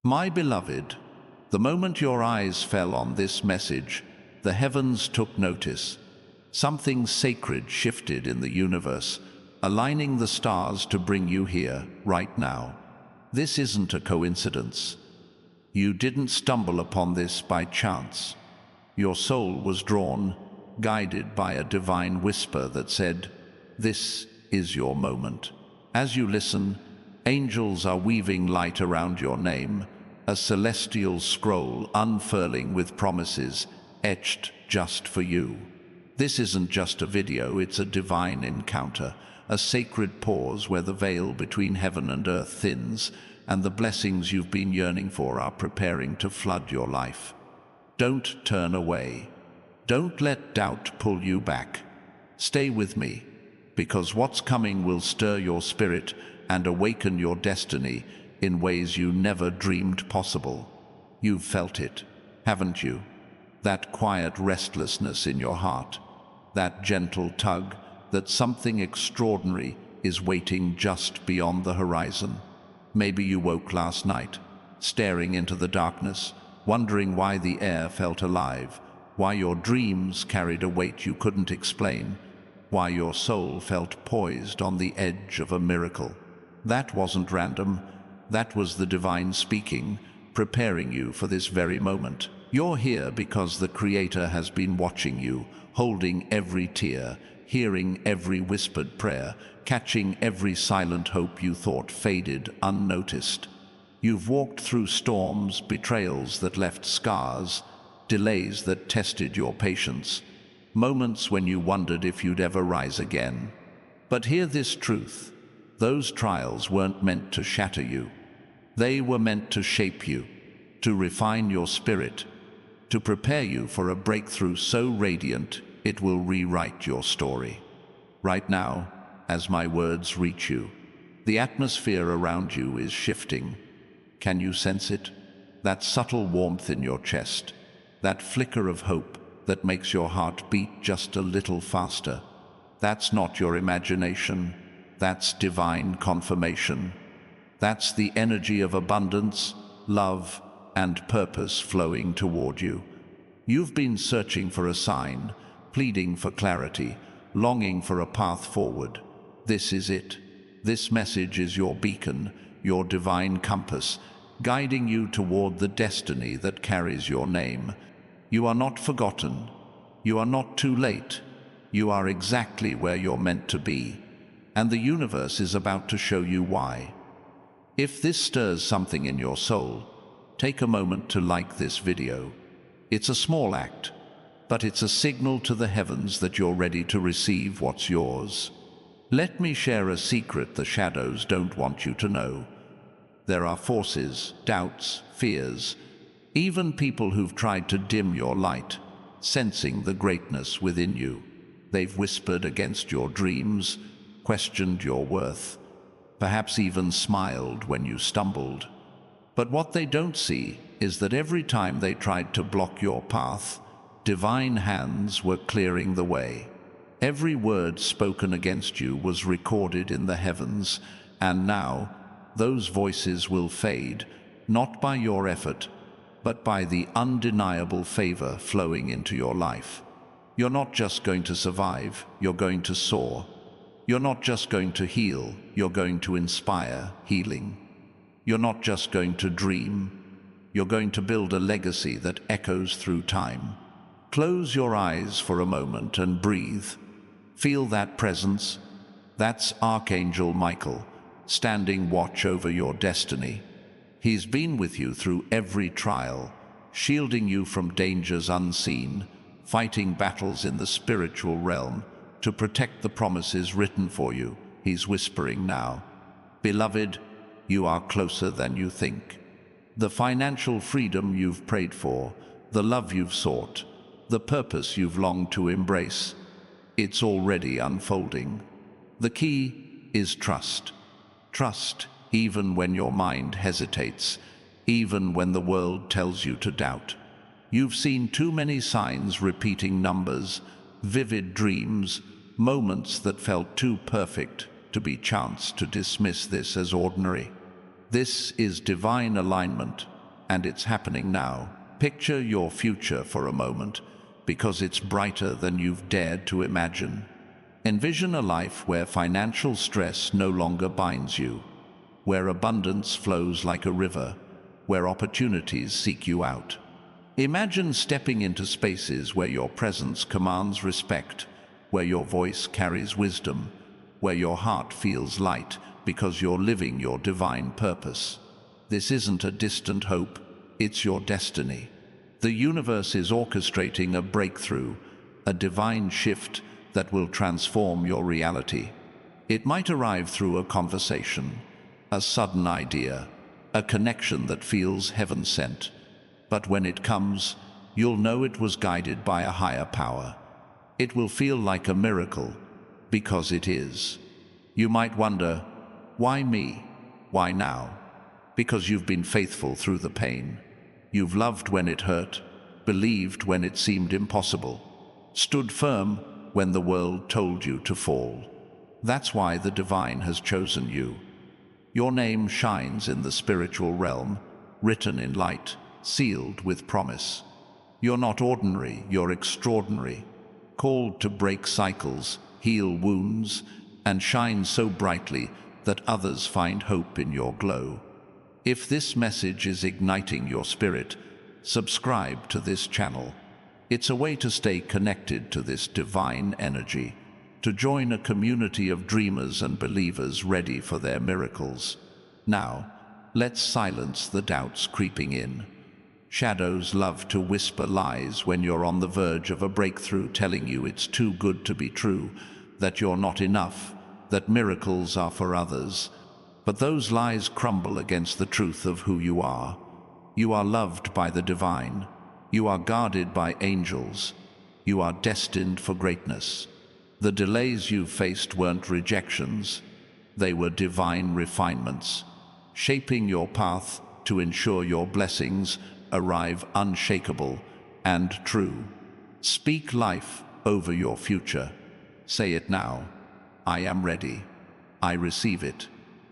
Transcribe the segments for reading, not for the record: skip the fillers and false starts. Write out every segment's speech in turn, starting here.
My beloved, the moment your eyes fell on this message, the heavens took notice. Something sacred shifted in the universe, aligning the stars to bring you here, right now. This isn't a coincidence. You didn't stumble upon this by chance. Your soul was drawn, guided by a divine whisper that said, "This is your moment." As you listen, angels are weaving light around your name, a celestial scroll unfurling with promises etched just for you. This isn't just a video, it's a divine encounter, a sacred pause where the veil between heaven and earth thins, and the blessings you've been yearning for are preparing to flood your life. Don't turn away. Don't let doubt pull you back. Stay with me, because what's coming will stir your spirit and awaken your destiny in ways you never dreamed possible. You've felt it, haven't you? That quiet restlessness in your heart, that gentle tug that something extraordinary is waiting just beyond the horizon. Maybe you woke last night, staring into the darkness, wondering why the air felt alive, why your dreams carried a weight you couldn't explain, why your soul felt poised on the edge of a miracle. That wasn't random. That was the divine speaking, preparing you for this very moment. You're here because the Creator has been watching you, holding every tear, hearing every whispered prayer, catching every silent hope you thought faded unnoticed. You've walked through storms, betrayals that left scars, delays that tested your patience, moments when you wondered if you'd ever rise again. But hear this truth: those trials weren't meant to shatter you. They were meant to shape you, to refine your spirit, to prepare you for a breakthrough so radiant it will rewrite your story. Right now, as my words reach you, the atmosphere around you is shifting. Can you sense it? That subtle warmth in your chest, that flicker of hope that makes your heart beat just a little faster. That's not your imagination. That's divine confirmation. That's the energy of abundance, love, and purpose flowing toward you. You've been searching for a sign, pleading for clarity, longing for a path forward. This is it. This message is your beacon, your divine compass, guiding you toward the destiny that carries your name. You are not forgotten. You are not too late. You are exactly where you're meant to be, and the universe is about to show you why. If this stirs something in your soul, take a moment to like this video. It's a small act, but it's a signal to the heavens that you're ready to receive what's yours. Let me share a secret the shadows don't want you to know. There are forces, doubts, fears, even people who've tried to dim your light, sensing the greatness within you. They've whispered against your dreams, questioned your worth, perhaps even smiled when you stumbled. But what they don't see is that every time they tried to block your path, divine hands were clearing the way. Every word spoken against you was recorded in the heavens, and now those voices will fade, not by your effort, but by the undeniable favor flowing into your life. You're not just going to survive, you're going to soar. You're not just going to heal, you're going to inspire healing. You're not just going to dream, you're going to build a legacy that echoes through time. Close your eyes for a moment and breathe. Feel that presence. That's Archangel Michael, standing watch over your destiny. He's been with you through every trial, shielding you from dangers unseen, fighting battles in the spiritual realm to protect the promises written for you. He's whispering now, "Beloved, you are closer than you think." The financial freedom you've prayed for, the love you've sought, the purpose you've longed to embrace, it's already unfolding. The key is trust. Trust even when your mind hesitates, even when the world tells you to doubt. You've seen too many signs repeating numbers, vivid dreams, moments that felt too perfect to be chance to dismiss this as ordinary. This is divine alignment, and it's happening now. Picture your future for a moment, because it's brighter than you've dared to imagine. Envision a life where financial stress no longer binds you, where abundance flows like a river, where opportunities seek you out. Imagine stepping into spaces where your presence commands respect, where your voice carries wisdom, where your heart feels light because you're living your divine purpose. This isn't a distant hope, it's your destiny. The universe is orchestrating a breakthrough, a divine shift that will transform your reality. It might arrive through a conversation, a sudden idea, a connection that feels heaven-sent. But when it comes, you'll know it was guided by a higher power. It will feel like a miracle, because it is. You might wonder, why me? Why now? Because you've been faithful through the pain. You've loved when it hurt, believed when it seemed impossible, stood firm when the world told you to fall. That's why the divine has chosen you. Your name shines in the spiritual realm, written in light, sealed with promise. You're not ordinary, you're extraordinary, called to break cycles, heal wounds, and shine so brightly that others find hope in your glow. If this message is igniting your spirit, subscribe to this channel. It's a way to stay connected to this divine energy, to join a community of dreamers and believers ready for their miracles. Now, let's silence the doubts creeping in. Shadows love to whisper lies when you're on the verge of a breakthrough, telling you it's too good to be true, that you're not enough, that miracles are for others. But those lies crumble against the truth of who you are. You are loved by the divine. You are guarded by angels. You are destined for greatness. The delays you've faced weren't rejections. They were divine refinements, shaping your path to ensure your blessings arrive unshakable and true. Speak life over your future. Say it now. I am ready. I receive it.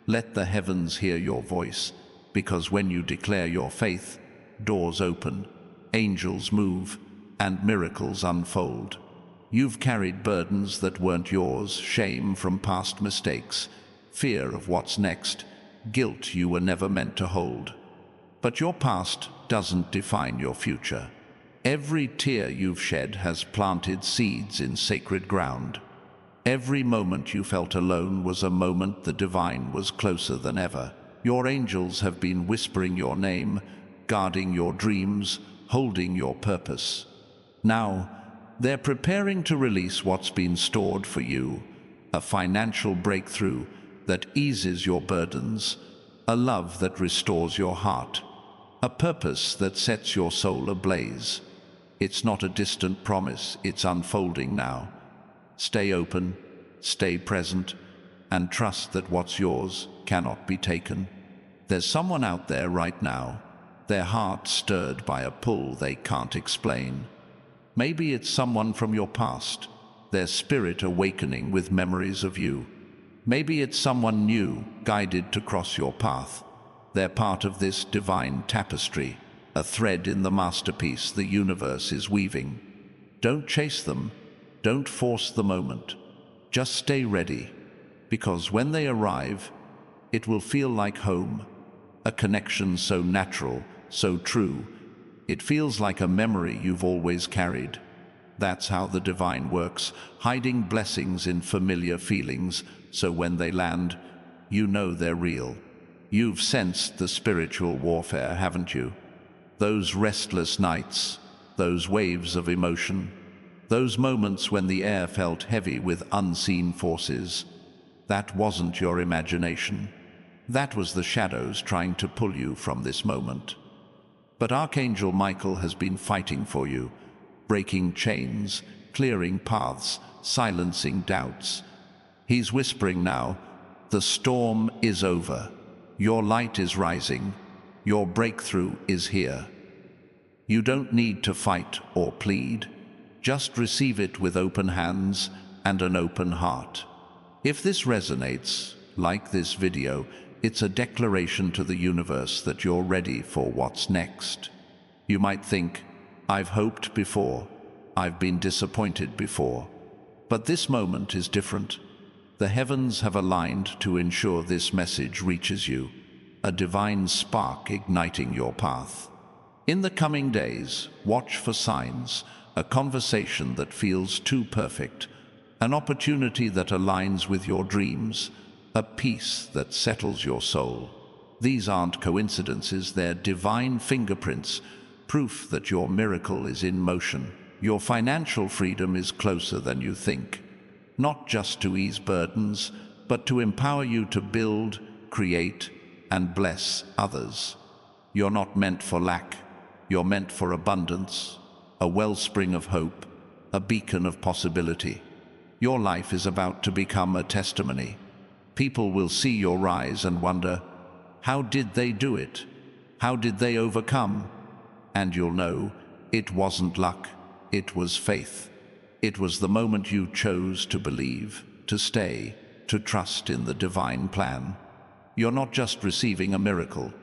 Let the heavens hear your voice, because when you declare your faith, doors open, angels move, and miracles unfold. You've carried burdens that weren't yours, shame from past mistakes, fear of what's next, guilt you were never meant to hold. But your past doesn't define your future. Every tear you've shed has planted seeds in sacred ground. Every moment you felt alone was a moment the divine was closer than ever. Your angels have been whispering your name, guarding your dreams, holding your purpose. Now, they're preparing to release what's been stored for you, a financial breakthrough that eases your burdens, a love that restores your heart, a purpose that sets your soul ablaze. It's not a distant promise, it's unfolding now. Stay open, stay present, and trust that what's yours cannot be taken. There's someone out there right now, their heart stirred by a pull they can't explain. Maybe it's someone from your past, their spirit awakening with memories of you. Maybe it's someone new, guided to cross your path. They're part of this divine tapestry, a thread in the masterpiece the universe is weaving. Don't chase them. Don't force the moment. Just stay ready, because when they arrive, it will feel like home, a connection so natural, so true. It feels like a memory you've always carried. That's how the divine works, hiding blessings in familiar feelings, so when they land, you know they're real. You've sensed the spiritual warfare, haven't you? Those restless nights, those waves of emotion, those moments when the air felt heavy with unseen forces. That wasn't your imagination. That was the shadows trying to pull you from this moment. But Archangel Michael has been fighting for you, breaking chains, clearing paths, silencing doubts. He's whispering now, the storm is over. Your light is rising. Your breakthrough is here. You don't need to fight or plead. Just receive it with open hands and an open heart. If this resonates, like this video, It's a declaration to the universe that you're ready for what's next. You might think, I've hoped before, I've been disappointed before. But this moment is different. The heavens have aligned to ensure this message reaches you, a divine spark igniting your path. In the coming days, watch for signs, a conversation that feels too perfect, an opportunity that aligns with your dreams, a peace that settles your soul. These aren't coincidences, they're divine fingerprints, proof that your miracle is in motion. Your financial freedom is closer than you think, not just to ease burdens, but to empower you to build, create, and bless others. You're not meant for lack, you're meant for abundance, a wellspring of hope, a beacon of possibility. Your life is about to become a testimony. People will see your rise and wonder, how did they do it? How did they overcome? And you'll know, it wasn't luck, it was faith. It was the moment you chose to believe, to stay, to trust in the divine plan. You're not just receiving a miracle,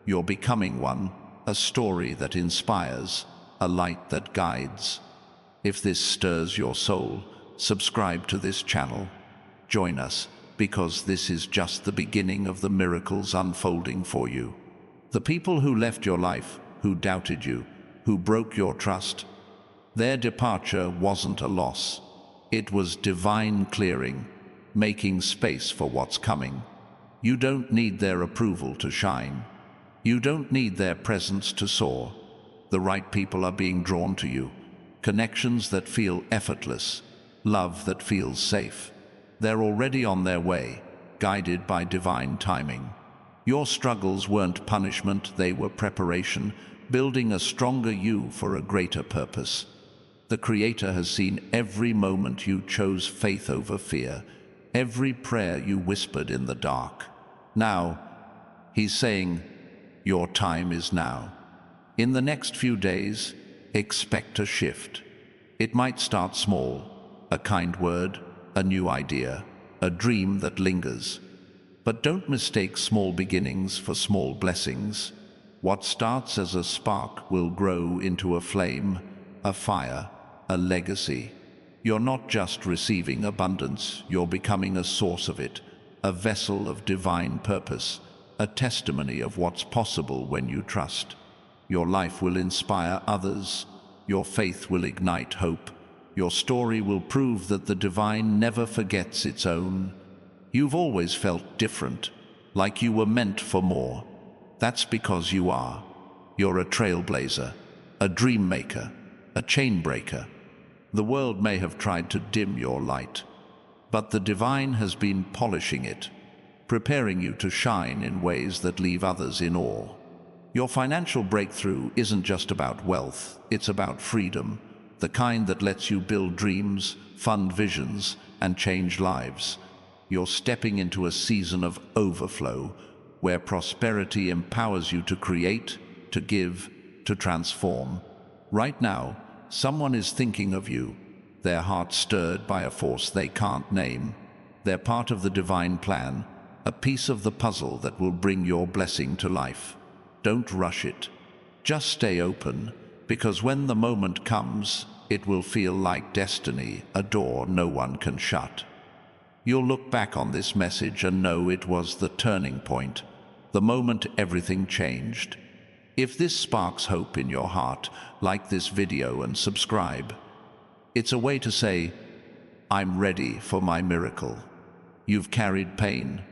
you're becoming one, a story that inspires, a light that guides. If this stirs your soul, subscribe to this channel. Join us, because this is just the beginning of the miracles unfolding for you. The people who left your life, who doubted you, who broke your trust, their departure wasn't a loss. It was divine clearing, making space for what's coming. You don't need their approval to shine. You don't need their presence to soar. The right people are being drawn to you. Connections that feel effortless, love that feels safe. They're already on their way, guided by divine timing. Your struggles weren't punishment, they were preparation, building a stronger you for a greater purpose. The Creator has seen every moment you chose faith over fear, every prayer you whispered in the dark. Now, He's saying, your time is now. In the next few days, expect a shift. It might start small, a kind word, a new idea, a dream that lingers. But don't mistake small beginnings for small blessings. What starts as a spark will grow into a flame, a fire, a legacy. You're not just receiving abundance, you're becoming a source of it, a vessel of divine purpose, a testimony of what's possible when you trust. Your life will inspire others, your faith will ignite hope, your story will prove that the divine never forgets its own. You've always felt different, like you were meant for more. That's because you are. You're a trailblazer, a dream maker, a chain breaker. The world may have tried to dim your light, but the divine has been polishing it, preparing you to shine in ways that leave others in awe. Your financial breakthrough isn't just about wealth, it's about freedom, the kind that lets you build dreams, fund visions, and change lives. You're stepping into a season of overflow, where prosperity empowers you to create, to give, to transform. Right now, someone is thinking of you, their heart stirred by a force they can't name. They're part of the divine plan, a piece of the puzzle that will bring your blessing to life. Don't rush it. Just stay open, because when the moment comes, it will feel like destiny, a door no one can shut. You'll look back on this message and know it was the turning point, the moment everything changed. If this sparks hope in your heart, like this video and subscribe. It's a way to say, I'm ready for my miracle. You've carried pain,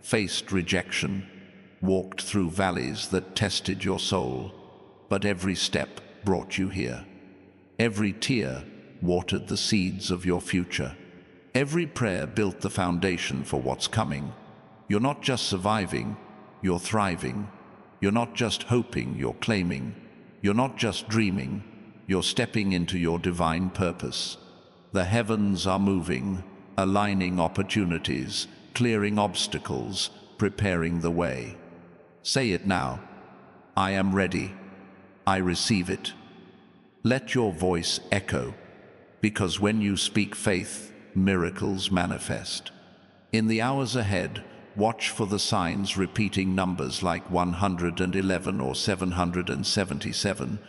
faced rejection, walked through valleys that tested your soul, but every step brought you here. Every tear watered the seeds of your future. Every prayer built the foundation for what's coming. You're not just surviving, you're thriving. You're not just hoping, you're claiming. You're not just dreaming, you're stepping into your divine purpose. The heavens are moving, aligning opportunities, clearing obstacles, preparing the way. Say it now. I am ready. I receive it. Let your voice echo, because when you speak faith, miracles manifest. In the hours ahead, Watch for the signs repeating numbers like 111 or 777,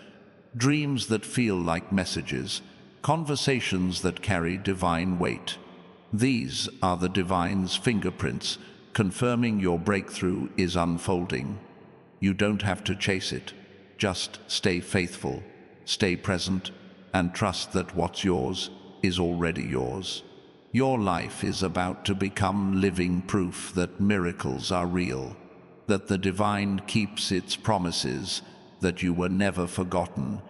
dreams that feel like messages, conversations that carry divine weight. These are the divine's fingerprints, confirming your breakthrough is unfolding. You don't have to chase it. Just stay faithful, stay present, and trust that what's yours is already yours. Your life is about to become living proof that miracles are real, that the divine keeps its promises, that you were never forgotten.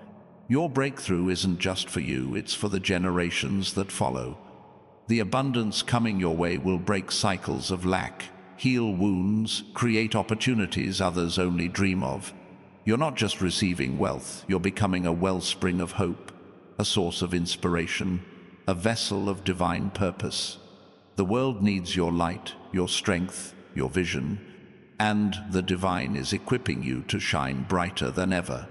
Your breakthrough isn't just for you, it's for the generations that follow. The abundance coming your way will break cycles of lack, heal wounds, create opportunities others only dream of. You're not just receiving wealth, you're becoming a wellspring of hope, a source of inspiration, a vessel of divine purpose. The world needs your light, your strength, your vision, and the divine is equipping you to shine brighter than ever.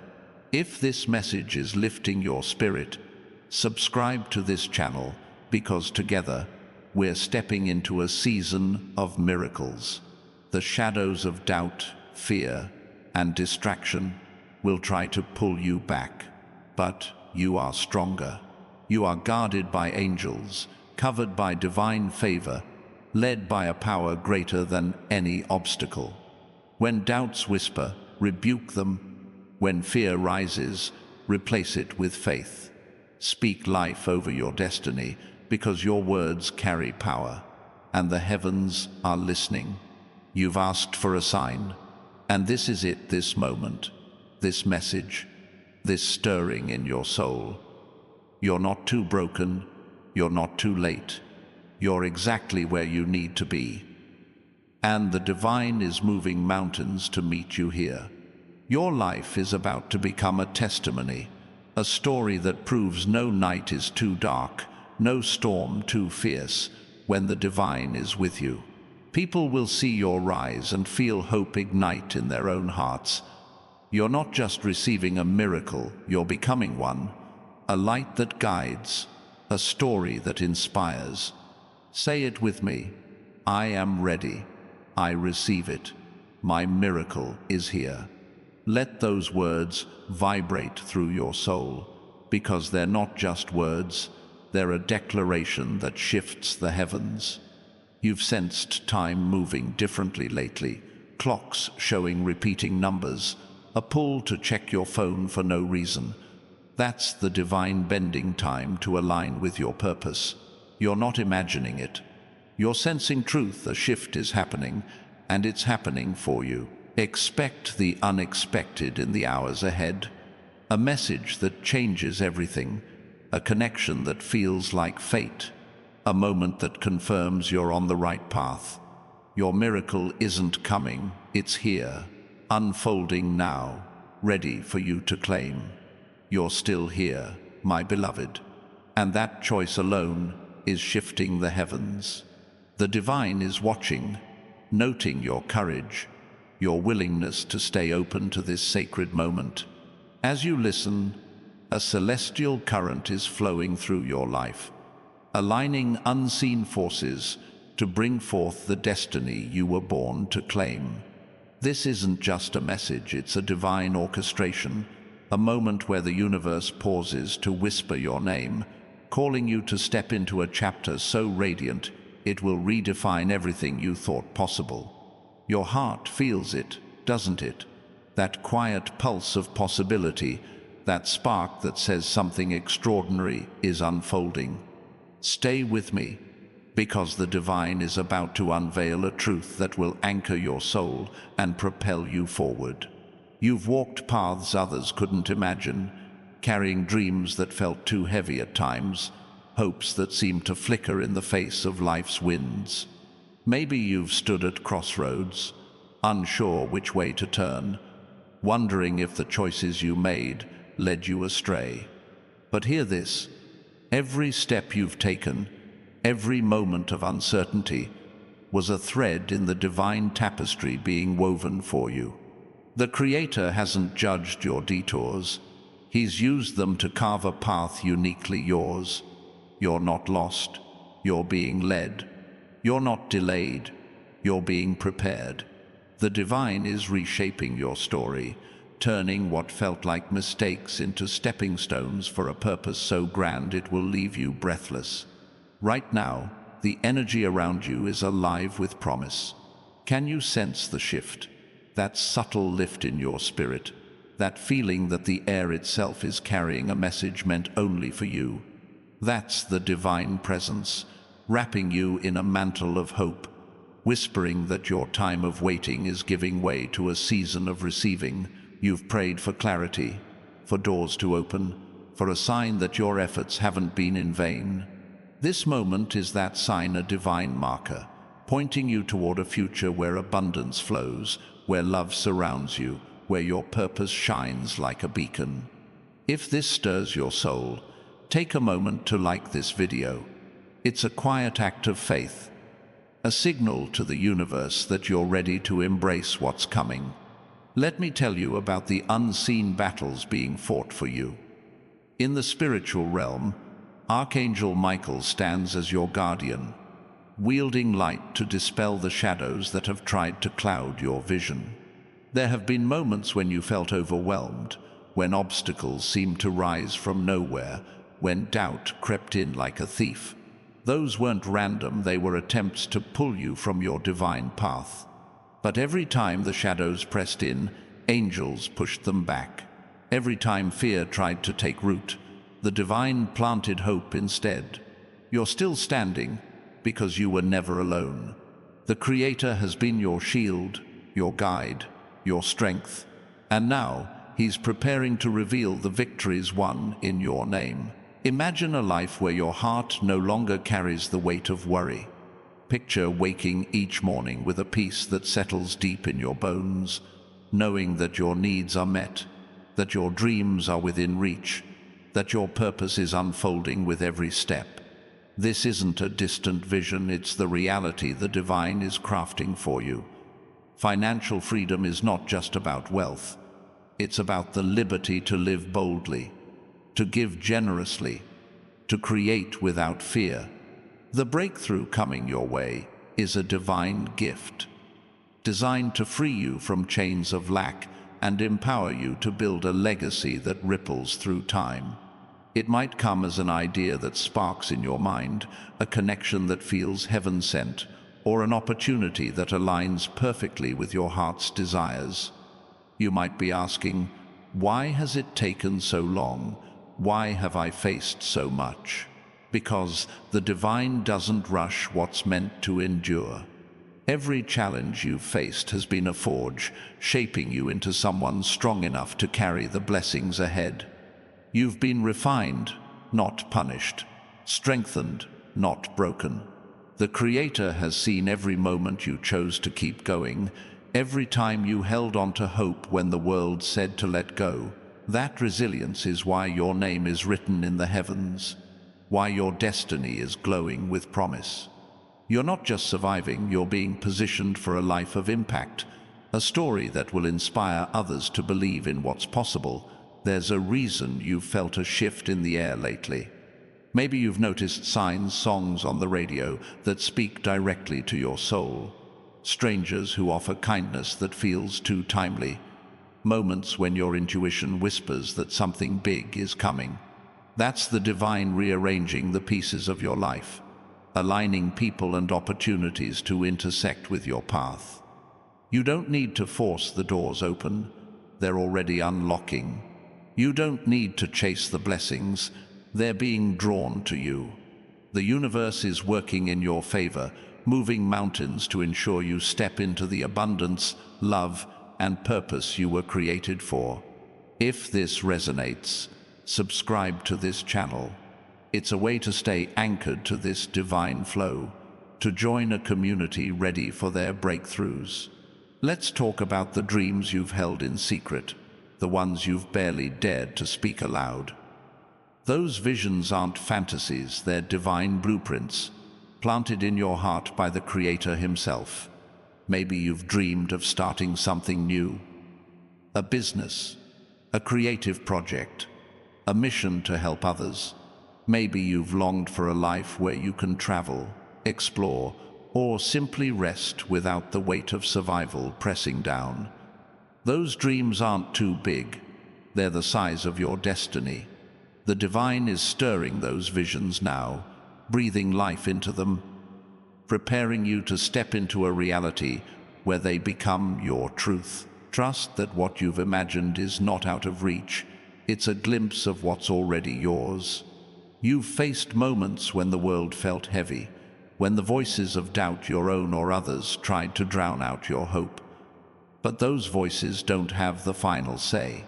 If this message is lifting your spirit, subscribe to this channel, because together we're stepping into a season of miracles. The shadows of doubt, fear, and distraction will try to pull you back, but you are stronger. You are guarded by angels, covered by divine favor, led by a power greater than any obstacle. When doubts whisper, rebuke them. When fear rises, replace it with faith. Speak life over your destiny, because your words carry power, and the heavens are listening. You've asked for a sign, and this is it, this moment, this message, this stirring in your soul. You're not too broken, you're not too late. You're exactly where you need to be. And the divine is moving mountains to meet you here. Your life is about to become a testimony, a story that proves no night is too dark, no storm too fierce, when the divine is with you. People will see your rise and feel hope ignite in their own hearts. You're not just receiving a miracle, you're becoming one. A light that guides, a story that inspires. Say it with me. I am ready. I receive it. My miracle is here. Let those words vibrate through your soul, because they're not just words, they're a declaration that shifts the heavens. You've sensed time moving differently lately, clocks showing repeating numbers, a pull to check your phone for no reason. That's the divine bending time to align with your purpose. You're not imagining it. You're sensing truth. A shift is happening, and it's happening for you. Expect the unexpected in the hours ahead. A message that changes everything. A connection that feels like fate. A moment that confirms you're on the right path. Your miracle isn't coming, it's here, unfolding now, ready for you to claim. You're still here, my beloved, and that choice alone is shifting the heavens. The divine is watching, noting your courage, your willingness to stay open to this sacred moment. As you listen, a celestial current is flowing through your life, aligning unseen forces to bring forth the destiny you were born to claim. This isn't just a message, it's a divine orchestration, a moment where the universe pauses to whisper your name, calling you to step into a chapter so radiant it will redefine everything you thought possible. Your heart feels it, doesn't it? That quiet pulse of possibility, that spark that says something extraordinary is unfolding. Stay with me, because the divine is about to unveil a truth that will anchor your soul and propel you forward. You've walked paths others couldn't imagine, carrying dreams that felt too heavy at times, hopes that seemed to flicker in the face of life's winds. Maybe you've stood at crossroads, unsure which way to turn, wondering if the choices you made led you astray. But hear this, every step you've taken, every moment of uncertainty, was a thread in the divine tapestry being woven for you. The Creator hasn't judged your detours. He's used them to carve a path uniquely yours. You're not lost. You're being led. You're not delayed. You're being prepared. The divine is reshaping your story, turning what felt like mistakes into stepping stones for a purpose so grand it will leave you breathless. Right now, the energy around you is alive with promise. Can you sense the shift? That subtle lift in your spirit? That feeling that the air itself is carrying a message meant only for you? That's the divine presence, wrapping you in a mantle of hope, whispering that your time of waiting is giving way to a season of receiving. You've prayed for clarity, for doors to open, for a sign that your efforts haven't been in vain. This moment is that sign, a divine marker, pointing you toward a future where abundance flows, where love surrounds you, where your purpose shines like a beacon. If this stirs your soul, take a moment to like this video. It's a quiet act of faith, a signal to the universe that you're ready to embrace what's coming. Let me tell you about the unseen battles being fought for you. In the spiritual realm, Archangel Michael stands as your guardian, wielding light to dispel the shadows that have tried to cloud your vision. There have been moments when you felt overwhelmed, when obstacles seemed to rise from nowhere, when doubt crept in like a thief. Those weren't random, they were attempts to pull you from your divine path. But every time the shadows pressed in, angels pushed them back. Every time fear tried to take root, the divine planted hope instead. You're still standing because you were never alone. The Creator has been your shield, your guide, your strength, and now He's preparing to reveal the victories won in your name. Imagine a life where your heart no longer carries the weight of worry. Picture waking each morning with a peace that settles deep in your bones, knowing that your needs are met, that your dreams are within reach, that your purpose is unfolding with every step. This isn't a distant vision, it's the reality the divine is crafting for you. Financial freedom is not just about wealth. It's about the liberty to live boldly, to give generously, to create without fear. The breakthrough coming your way is a divine gift, designed to free you from chains of lack and empower you to build a legacy that ripples through time. It might come as an idea that sparks in your mind, a connection that feels heaven-sent, or an opportunity that aligns perfectly with your heart's desires. You might be asking, why has it taken so long? Why have I faced so much? Because the divine doesn't rush what's meant to endure. Every challenge you've faced has been a forge, shaping you into someone strong enough to carry the blessings ahead. You've been refined, not punished, strengthened, not broken. The Creator has seen every moment you chose to keep going, every time you held on to hope when the world said to let go. That resilience is why your name is written in the heavens, why your destiny is glowing with promise. You're not just surviving, you're being positioned for a life of impact, a story that will inspire others to believe in what's possible. There's a reason you've felt a shift in the air lately. Maybe you've noticed signs, songs on the radio that speak directly to your soul. Strangers who offer kindness that feels too timely. Moments when your intuition whispers that something big is coming. That's the divine rearranging the pieces of your life, aligning people and opportunities to intersect with your path. You don't need to force the doors open. They're already unlocking. You don't need to chase the blessings. They're being drawn to you. The universe is working in your favor, moving mountains to ensure you step into the abundance, love, and purpose you were created for. If this resonates, subscribe to this channel. It's a way to stay anchored to this divine flow, to join a community ready for their breakthroughs. Let's talk about the dreams you've held in secret, the ones you've barely dared to speak aloud. Those visions aren't fantasies, they're divine blueprints, planted in your heart by the Creator Himself. Maybe you've dreamed of starting something new, a business, a creative project, a mission to help others. Maybe you've longed for a life where you can travel, explore, or simply rest without the weight of survival pressing down. Those dreams aren't too big. They're the size of your destiny. The divine is stirring those visions now, breathing life into them, preparing you to step into a reality where they become your truth. Trust that what you've imagined is not out of reach. It's a glimpse of what's already yours. You've faced moments when the world felt heavy, when the voices of doubt, your own or others, tried to drown out your hope. But those voices don't have the final say.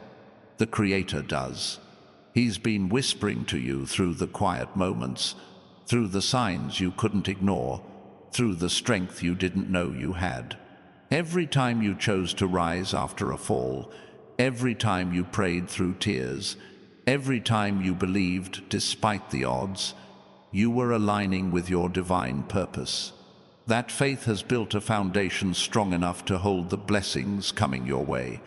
The Creator does. He's been whispering to you through the quiet moments, through the signs you couldn't ignore, through the strength you didn't know you had. Every time you chose to rise after a fall, every time you prayed through tears, every time you believed despite the odds, you were aligning with your divine purpose. That faith has built a foundation strong enough to hold the blessings coming your way,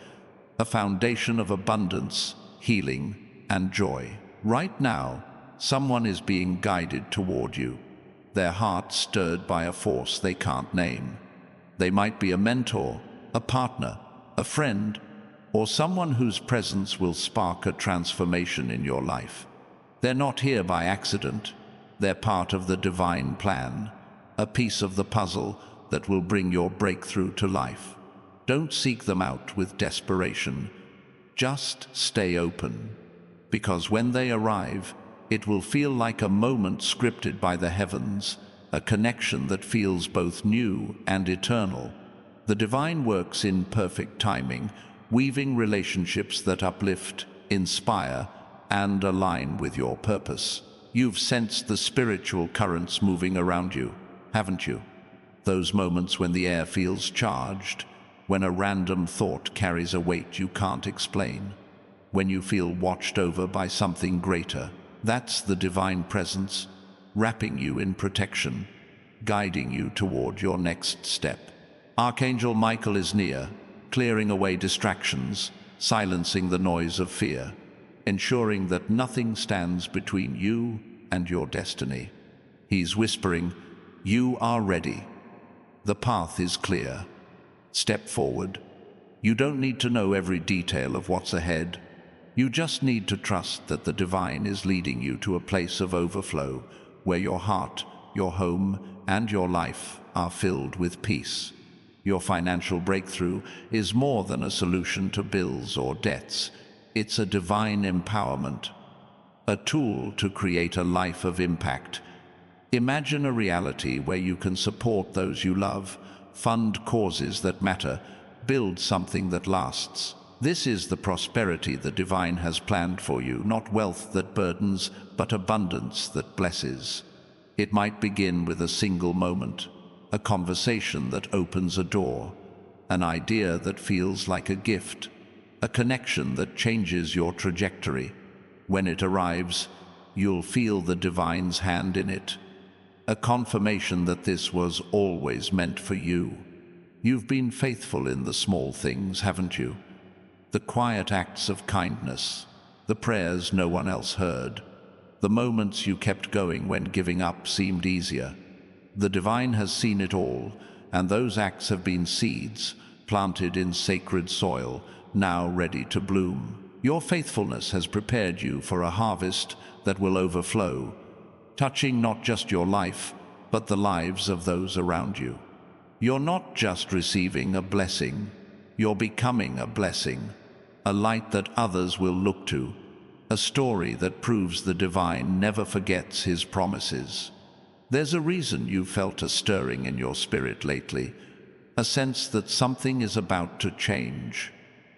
a foundation of abundance, healing, and joy. Right now, someone is being guided toward you, their heart stirred by a force they can't name. They might be a mentor, a partner, a friend, or someone whose presence will spark a transformation in your life. They're not here by accident. They're part of the divine plan, a piece of the puzzle that will bring your breakthrough to life. Don't seek them out with desperation. Just stay open, because when they arrive, it will feel like a moment scripted by the heavens, a connection that feels both new and eternal. The divine works in perfect timing, weaving relationships that uplift, inspire, and align with your purpose. You've sensed the spiritual currents moving around you, haven't you? Those moments when the air feels charged, when a random thought carries a weight you can't explain, when you feel watched over by something greater. That's the divine presence, wrapping you in protection, guiding you toward your next step. Archangel Michael is near, clearing away distractions, silencing the noise of fear, ensuring that nothing stands between you and your destiny. He's whispering, "You are ready. The path is clear. Step forward." You don't need to know every detail of what's ahead. You just need to trust that the divine is leading you to a place of overflow, where your heart, your home, and your life are filled with peace. Your financial breakthrough is more than a solution to bills or debts. It's a divine empowerment, a tool to create a life of impact. Imagine a reality where you can support those you love, fund causes that matter, build something that lasts. This is the prosperity the divine has planned for you, not wealth that burdens, but abundance that blesses. It might begin with a single moment, a conversation that opens a door, an idea that feels like a gift, a connection that changes your trajectory. When it arrives, you'll feel the divine's hand in it, a confirmation that this was always meant for you. You've been faithful in the small things, haven't you? The quiet acts of kindness, the prayers no one else heard, the moments you kept going when giving up seemed easier. The divine has seen it all, and those acts have been seeds planted in sacred soil, now ready to bloom. Your faithfulness has prepared you for a harvest that will overflow, touching not just your life, but the lives of those around you. You're not just receiving a blessing, you're becoming a blessing, a light that others will look to, a story that proves the divine never forgets his promises. There's a reason you felt a stirring in your spirit lately, a sense that something is about to change.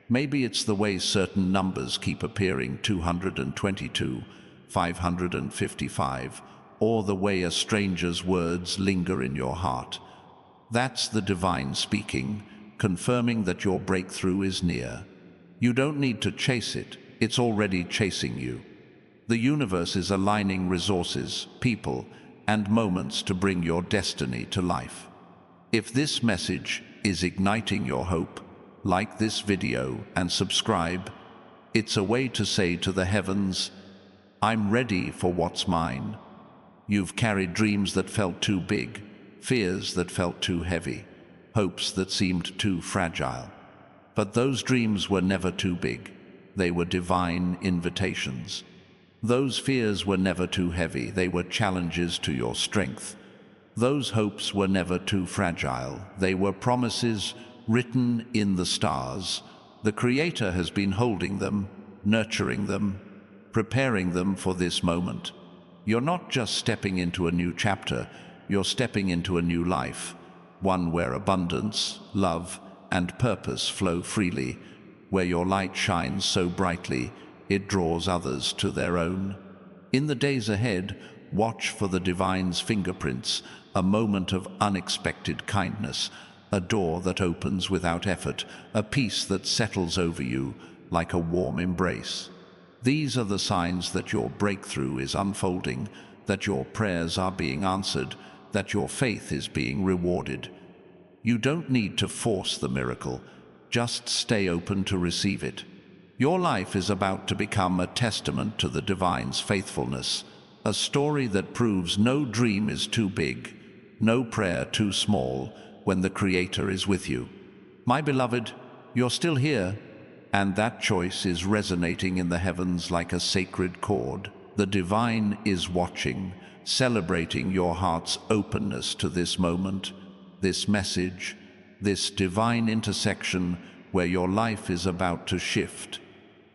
Maybe it's the way certain numbers keep appearing, 222, 555, or the way a stranger's words linger in your heart. That's the divine speaking, confirming that your breakthrough is near. You don't need to chase it, it's already chasing you. The universe is aligning resources, people, and moments to bring your destiny to life. If this message is igniting your hope, like this video and subscribe. It's a way to say to the heavens, "I'm ready for what's mine." You've carried dreams that felt too big, fears that felt too heavy, hopes that seemed too fragile. But those dreams were never too big. They were divine invitations. Those fears were never too heavy. They were challenges to your strength. Those hopes were never too fragile. They were promises written in the stars. The Creator has been holding them, nurturing them, preparing them for this moment. You're not just stepping into a new chapter, you're stepping into a new life, one where abundance, love, and purpose flow freely, where your light shines so brightly it draws others to their own. In the days ahead, watch for the divine's fingerprints, a moment of unexpected kindness, a door that opens without effort, a peace that settles over you like a warm embrace. These are the signs that your breakthrough is unfolding, that your prayers are being answered, that your faith is being rewarded. You don't need to force the miracle, just stay open to receive it. Your life is about to become a testament to the divine's faithfulness, a story that proves no dream is too big, no prayer too small, when the Creator is with you. My beloved, you're still here, and that choice is resonating in the heavens like a sacred chord. The divine is watching, celebrating your heart's openness to this moment, this message, this divine intersection where your life is about to shift.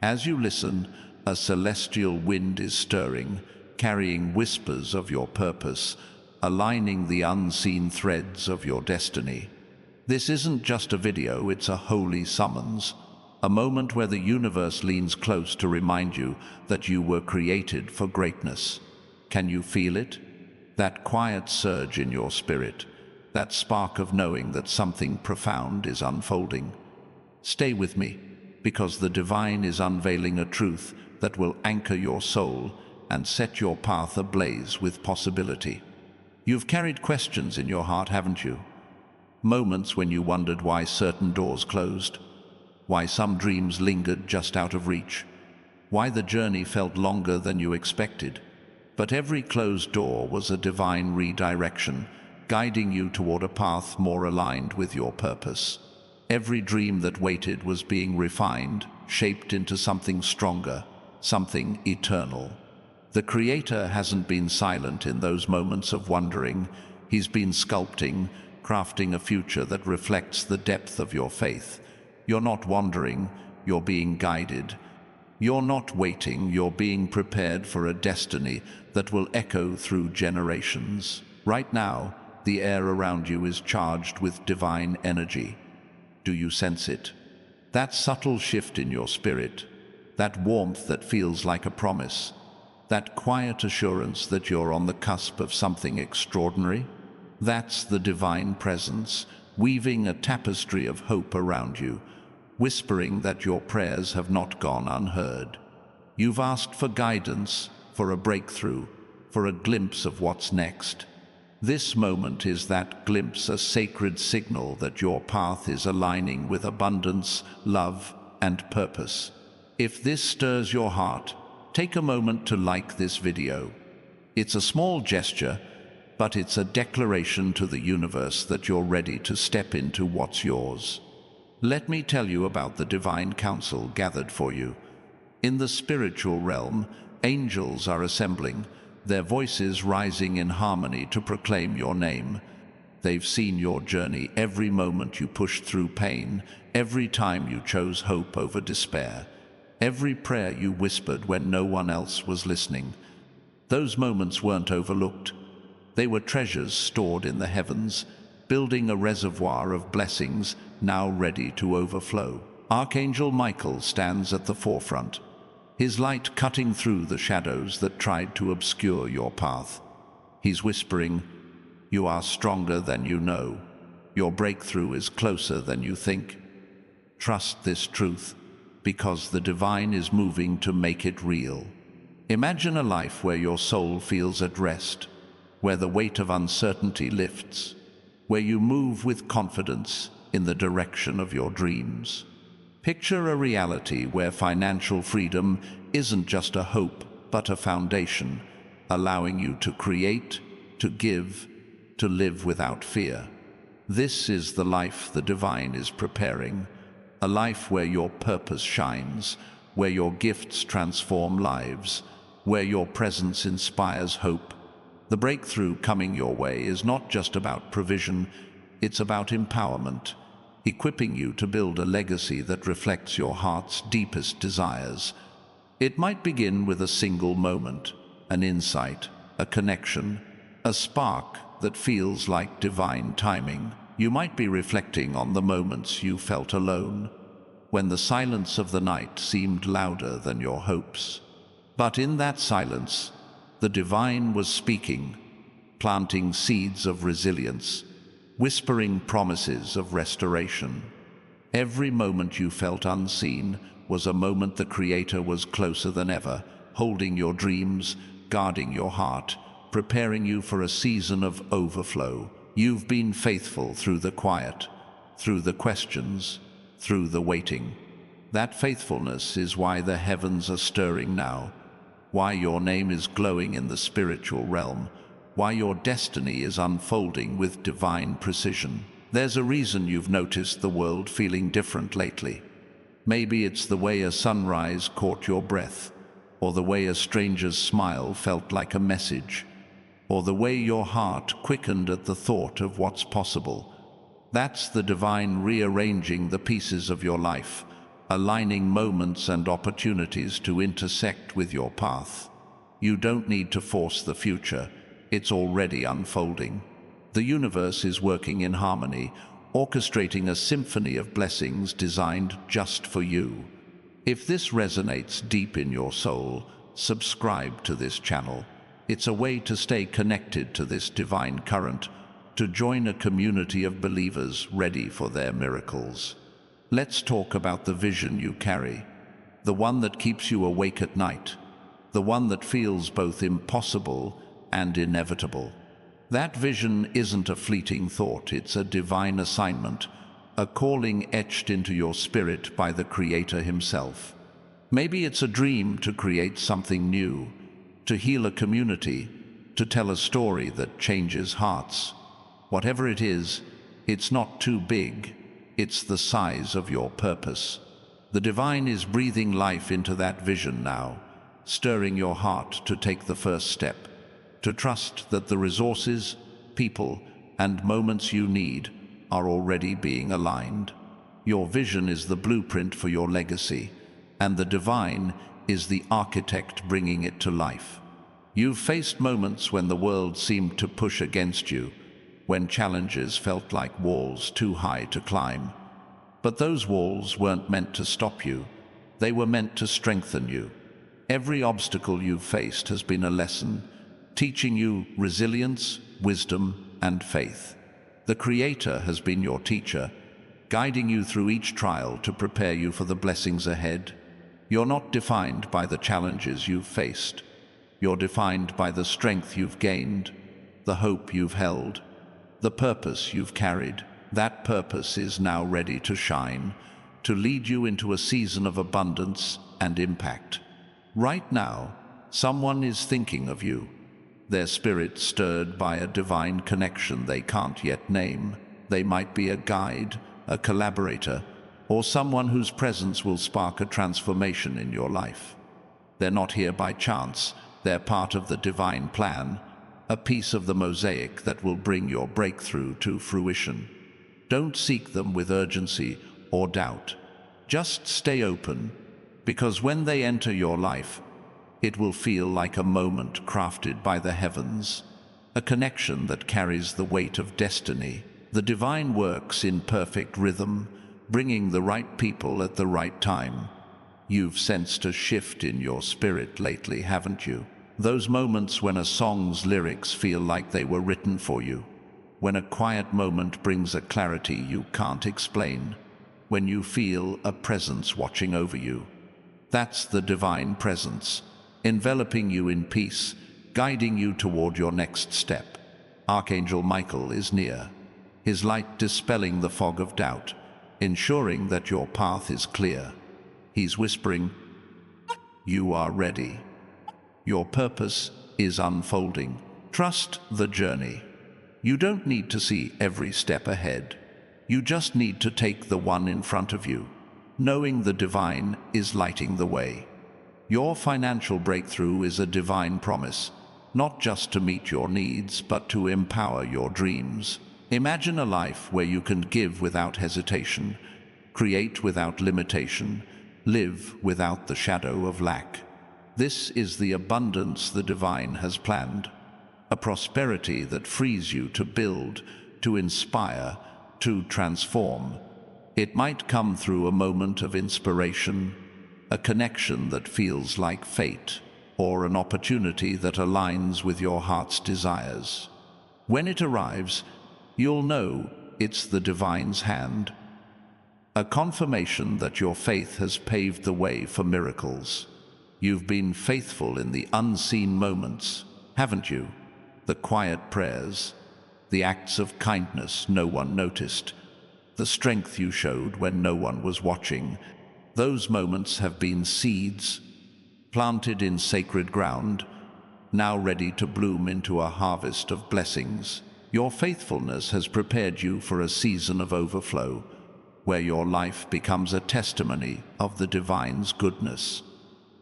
As you listen, a celestial wind is stirring, carrying whispers of your purpose, aligning the unseen threads of your destiny. This isn't just a video, it's a holy summons, a moment where the universe leans close to remind you that you were created for greatness. Can you feel it? That quiet surge in your spirit, that spark of knowing that something profound is unfolding. Stay with me, because the divine is unveiling a truth that will anchor your soul and set your path ablaze with possibility. You've carried questions in your heart, haven't you? Moments when you wondered why certain doors closed, why some dreams lingered just out of reach, why the journey felt longer than you expected. But every closed door was a divine redirection, guiding you toward a path more aligned with your purpose. Every dream that waited was being refined, shaped into something stronger, something eternal. The Creator hasn't been silent in those moments of wondering. He's been sculpting, crafting a future that reflects the depth of your faith. You're not wandering, you're being guided. You're not waiting, you're being prepared for a destiny that will echo through generations. Right now, the air around you is charged with divine energy. Do you sense it? That subtle shift in your spirit, that warmth that feels like a promise, that quiet assurance that you're on the cusp of something extraordinary? That's the divine presence, weaving a tapestry of hope around you, whispering that your prayers have not gone unheard. You've asked for guidance, for a breakthrough, for a glimpse of what's next. This moment is that glimpse, a sacred signal that your path is aligning with abundance, love, and purpose. If this stirs your heart, take a moment to like this video. It's a small gesture, but it's a declaration to the universe that you're ready to step into what's yours. Let me tell you about the divine council gathered for you. In the spiritual realm, angels are assembling, their voices rising in harmony to proclaim your name. They've seen your journey, every moment you pushed through pain, every time you chose hope over despair, every prayer you whispered when no one else was listening. Those moments weren't overlooked. They were treasures stored in the heavens, building a reservoir of blessings now ready to overflow. Archangel Michael stands at the forefront, his light cutting through the shadows that tried to obscure your path. He's whispering, "You are stronger than you know. Your breakthrough is closer than you think. Trust this truth, because the divine is moving to make it real." Imagine a life where your soul feels at rest, where the weight of uncertainty lifts, where you move with confidence in the direction of your dreams. Picture a reality where financial freedom isn't just a hope, but a foundation, allowing you to create, to give, to live without fear. This is the life the divine is preparing, a life where your purpose shines, where your gifts transform lives, where your presence inspires hope. The breakthrough coming your way is not just about provision, it's about empowerment, equipping you to build a legacy that reflects your heart's deepest desires. It might begin with a single moment, an insight, a connection, a spark that feels like divine timing. You might be reflecting on the moments you felt alone, when the silence of the night seemed louder than your hopes. But in that silence, the divine was speaking, planting seeds of resilience, whispering promises of restoration. Every moment you felt unseen was a moment the Creator was closer than ever, holding your dreams, guarding your heart, preparing you for a season of overflow. You've been faithful through the quiet, through the questions, through the waiting. That faithfulness is why the heavens are stirring now, why your name is glowing in the spiritual realm, why your destiny is unfolding with divine precision. There's a reason you've noticed the world feeling different lately. Maybe it's the way a sunrise caught your breath, or the way a stranger's smile felt like a message, or the way your heart quickened at the thought of what's possible. That's the divine rearranging the pieces of your life, aligning moments and opportunities to intersect with your path. You don't need to force the future. It's already unfolding. The universe is working in harmony, orchestrating a symphony of blessings designed just for you. If this resonates deep in your soul, subscribe to this channel. It's a way to stay connected to this divine current, to join a community of believers ready for their miracles. Let's talk about the vision you carry, the one that keeps you awake at night, the one that feels both impossible and inevitable. That vision isn't a fleeting thought, it's a divine assignment, a calling etched into your spirit by the Creator himself. Maybe it's a dream to create something new, to heal a community, to tell a story that changes hearts. Whatever it is, it's not too big, it's the size of your purpose. The divine is breathing life into that vision now, stirring your heart to take the first step, to trust that the resources, people, and moments you need are already being aligned. Your vision is the blueprint for your legacy, and the divine is the architect bringing it to life. You've faced moments when the world seemed to push against you, when challenges felt like walls too high to climb. But those walls weren't meant to stop you, they were meant to strengthen you. Every obstacle you've faced has been a lesson, teaching you resilience, wisdom, and faith. The Creator has been your teacher, guiding you through each trial to prepare you for the blessings ahead. You're not defined by the challenges you've faced. You're defined by the strength you've gained, the hope you've held, the purpose you've carried. That purpose is now ready to shine, to lead you into a season of abundance and impact. Right now, someone is thinking of you, their spirit stirred by a divine connection they can't yet name. They might be a guide, a collaborator, or someone whose presence will spark a transformation in your life. They're not here by chance, they're part of the divine plan, a piece of the mosaic that will bring your breakthrough to fruition. Don't seek them with urgency or doubt. Just stay open, because when they enter your life, it will feel like a moment crafted by the heavens, a connection that carries the weight of destiny. The divine works in perfect rhythm, bringing the right people at the right time. You've sensed a shift in your spirit lately, haven't you? Those moments when a song's lyrics feel like they were written for you, when a quiet moment brings a clarity you can't explain, when you feel a presence watching over you. That's the divine presence, enveloping you in peace, guiding you toward your next step. Archangel Michael is near, his light dispelling the fog of doubt, ensuring that your path is clear. He's whispering, "You are ready. Your purpose is unfolding. Trust the journey." You don't need to see every step ahead. You just need to take the one in front of you, knowing the divine is lighting the way. Your financial breakthrough is a divine promise, not just to meet your needs, but to empower your dreams. Imagine a life where you can give without hesitation, create without limitation, live without the shadow of lack. This is the abundance the divine has planned, a prosperity that frees you to build, to inspire, to transform. It might come through a moment of inspiration, a connection that feels like fate, or an opportunity that aligns with your heart's desires. When it arrives, you'll know it's the divine's hand, a confirmation that your faith has paved the way for miracles. You've been faithful in the unseen moments, haven't you? The quiet prayers, the acts of kindness no one noticed, the strength you showed when no one was watching. Those moments have been seeds planted in sacred ground, now ready to bloom into a harvest of blessings. Your faithfulness has prepared you for a season of overflow, where your life becomes a testimony of the divine's goodness.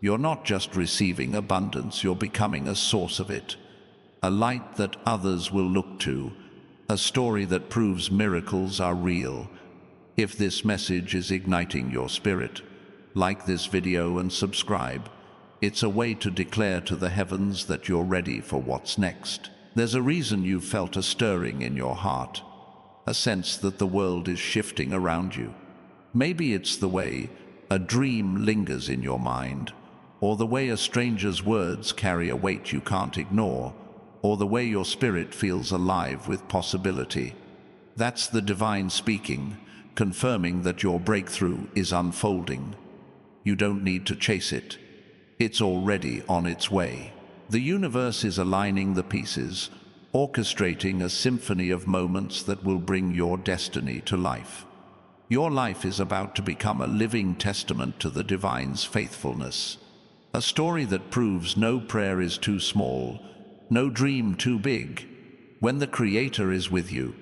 You're not just receiving abundance, you're becoming a source of it, a light that others will look to, a story that proves miracles are real. If this message is igniting your spirit, like this video and subscribe. It's a way to declare to the heavens that you're ready for what's next. There's a reason you've felt a stirring in your heart, a sense that the world is shifting around you. Maybe it's the way a dream lingers in your mind, or the way a stranger's words carry a weight you can't ignore, or the way your spirit feels alive with possibility. That's the divine speaking, confirming that your breakthrough is unfolding. You don't need to chase it. It's already on its way. The universe is aligning the pieces, orchestrating a symphony of moments that will bring your destiny to life. Your life is about to become a living testament to the divine's faithfulness, a story that proves no prayer is too small, no dream too big. When the Creator is with you,